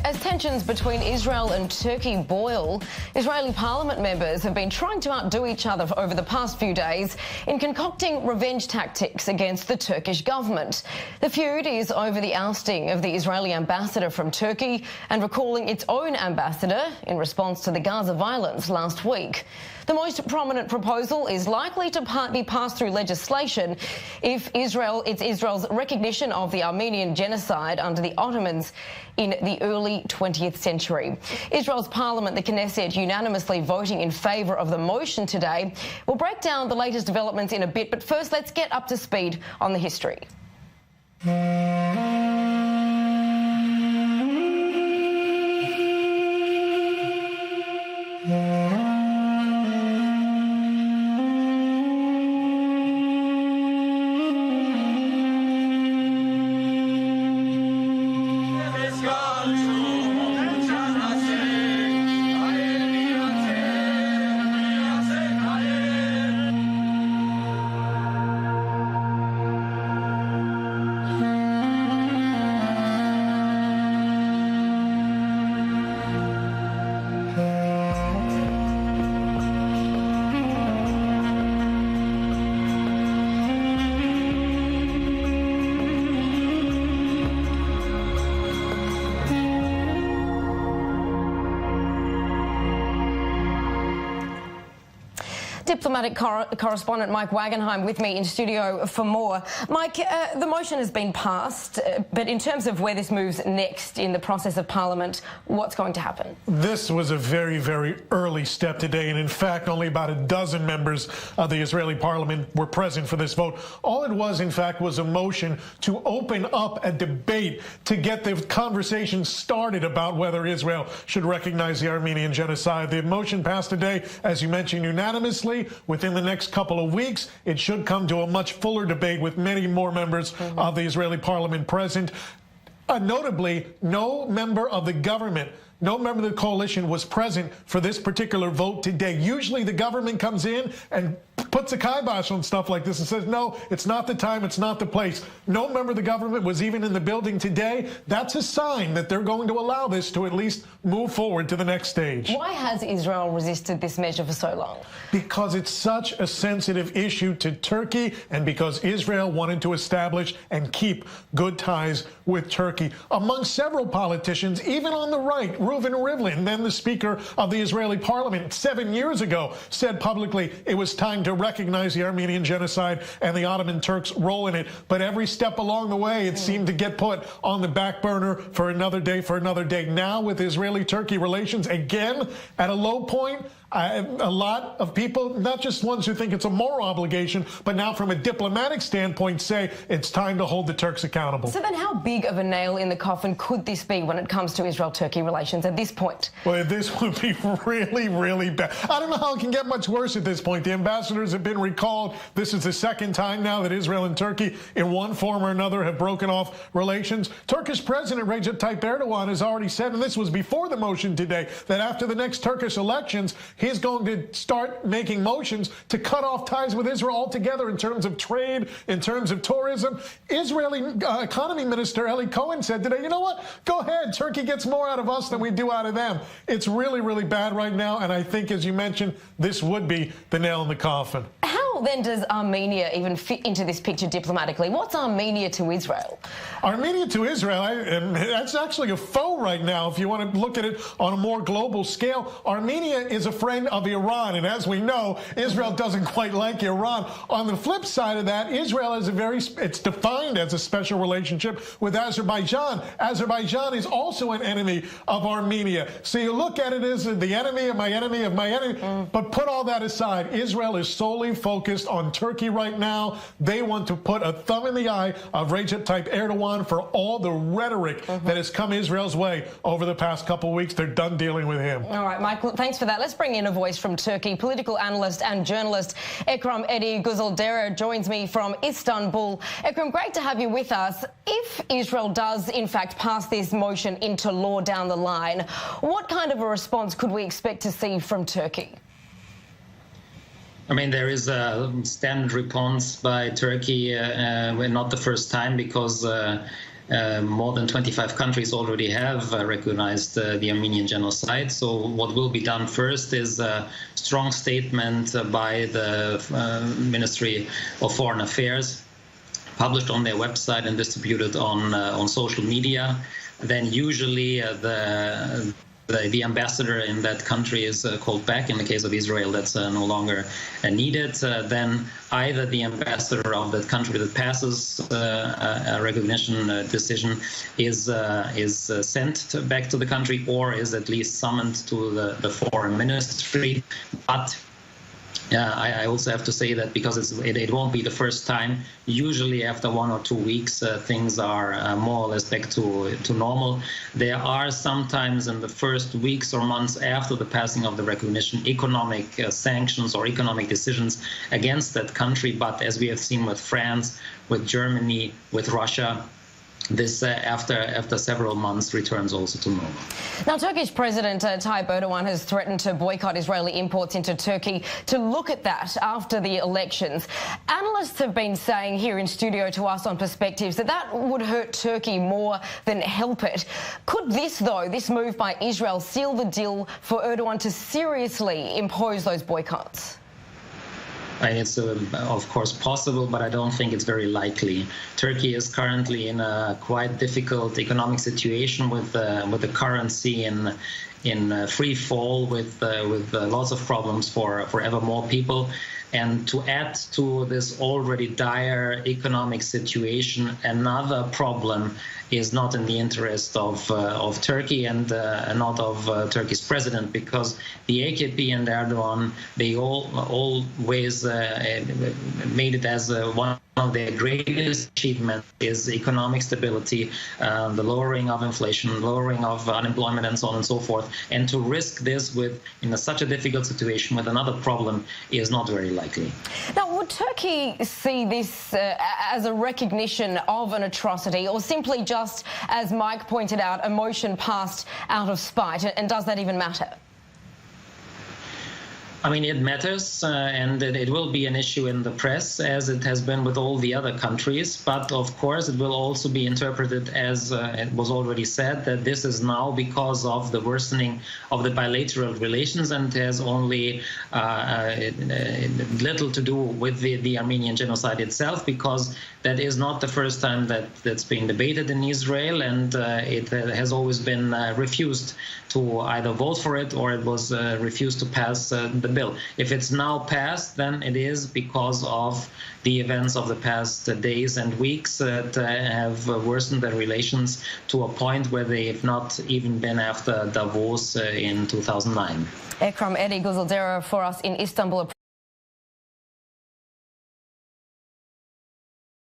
As tensions between Israel and Turkey boil, Israeli parliament members have been trying to outdo each other over the past few days in concocting revenge tactics against the Turkish government. The feud is over the ousting of the Israeli ambassador from Turkey and recalling its own ambassador in response to the Gaza violence last week. The most prominent proposal is likely to be passed through legislation if it's Israel's recognition of the Armenian genocide under the Ottomans in the early 20th century. Israel's parliament, the Knesset, unanimously voting in favour of the motion today. We'll break down the latest developments in a bit, but first let's get up to speed on the history. Diplomatic correspondent Mike Wagenheim with me in studio for more. Mike, the motion has been passed, but in terms of where this moves next in the process of Parliament, what's going to happen? This was a very, very early step today, and in fact, only about a dozen members of the Israeli Parliament were present for this vote. All it was, in fact, was a motion to open up a debate to get the conversation started about whether Israel should recognize the Armenian genocide. The motion passed today, as you mentioned, unanimously. Within the next couple of weeks, it should come to a much fuller debate with many more members of the Israeli parliament present. Notably, no member of the government, no member of the coalition was present for this particular vote today. Usually the government comes in and puts a kibosh on stuff like this and says, no, it's not the time, it's not the place. No member of the government was even in the building today. That's a sign that they're going to allow this to at least move forward to the next stage. Why has Israel resisted this measure for so long? Because it's such a sensitive issue to Turkey and because Israel wanted to establish and keep good ties with Turkey. Among several politicians, even on the right, Reuven Rivlin, then the Speaker of the Israeli Parliament, 7 years ago, said publicly it was time to recognize the Armenian genocide and the Ottoman Turks' role in it. But every step along the way, it seemed to get put on the back burner for another day, Now, with Israeli-Turkey relations again at a low point, a lot of people, not just ones who think it's a moral obligation, but now from a diplomatic standpoint say it's time to hold the Turks accountable. So then how big of a nail in the coffin could this be when it comes to Israel-Turkey relations at this point? Well, this would be really, really bad. I don't know how it can get much worse at this point. The ambassadors have been recalled. This is the second time now that Israel and Turkey, in one form or another, have broken off relations. Turkish President Recep Tayyip Erdogan has already said, and this was before the motion today, that after the next Turkish elections, he's going to start making motions to cut off ties with Israel altogether in terms of trade, in terms of tourism. Israeli economy minister Eli Cohen said today, you know what? Go ahead. Turkey gets more out of us than we do out of them. It's really, really bad right now, and I think, as you mentioned, this would be the nail in the coffin. How then does Armenia even fit into this picture diplomatically? What's Armenia to Israel? Armenia to Israel, that's actually a foe right now if you want to look at it on a more global scale. Armenia is a friend of Iran, and as we know, Israel doesn't quite like Iran. On the flip side of that, Israel is it's defined as a special relationship with Azerbaijan. Azerbaijan is also an enemy of Armenia. So you look at it as the enemy of my enemy of my enemy, but put all that aside. Israel is solely focused on Turkey right now. They want to put a thumb in the eye of Recep Tayyip Erdogan for all the rhetoric that has come Israel's way over the past couple of weeks. They're done dealing with him. All right, Mike, thanks for that. Let's bring in a voice from Turkey. Political analyst and journalist Ekrem Edi Güzeldere joins me from Istanbul. Ekrem, great to have you with us. If Israel does, in fact, pass this motion into law down the line, what kind of a response could we expect to see from Turkey? I mean, there is a standard response by Turkey, not the first time, because more than 25 countries already have recognized the Armenian genocide. So what will be done first is a strong statement by the Ministry of Foreign Affairs, published on their website and distributed on social media. Then usually the ambassador in that country is called back. In the case of Israel, that's no longer needed. Then either the ambassador of that country that passes a recognition decision is sent back to the country, or is at least summoned to the foreign ministry. But I also have to say that because it won't be the first time, usually after 1 or 2 weeks, things are more or less back to normal. There are sometimes in the first weeks or months after the passing of the recognition, economic sanctions or economic decisions against that country. But as we have seen with France, with Germany, with Russia, this after several months returns also to normal. Now, Turkish President Tayyip Erdogan has threatened to boycott Israeli imports into Turkey to look at that after the elections. Analysts have been saying here in studio to us on Perspectives that would hurt Turkey more than help it. Could this move by Israel seal the deal for Erdogan to seriously impose those boycotts? It's of course possible, but I don't think it's very likely. Turkey is currently in a quite difficult economic situation with the currency in free fall, with lots of problems for ever more people. And to add to this already dire economic situation, another problem is not in the interest of Turkey and not of Turkey's president, because the AKP and Erdogan, they always made it as one of their greatest achievements is economic stability, the lowering of inflation, lowering of unemployment, and so on and so forth. And to risk this in such a difficult situation with another problem is not very likely. Now, would Turkey see this as a recognition of an atrocity, or simply just, as Mike pointed out, emotion passed out of spite? And does that even matter? I mean, it matters, and it will be an issue in the press, as it has been with all the other countries. But of course, it will also be interpreted as it was already said, that this is now because of the worsening of the bilateral relations, and has only little to do with the Armenian genocide itself, because that is not the first time that's being debated in Israel, and it has always been refused to either vote for it, or it was refused to pass the bill. If it's now passed, then it is because of the events of the past days and weeks that have worsened their relations to a point where they have not even been after Davos in 2009. Ekram Eddie Guzaldera for us in Istanbul.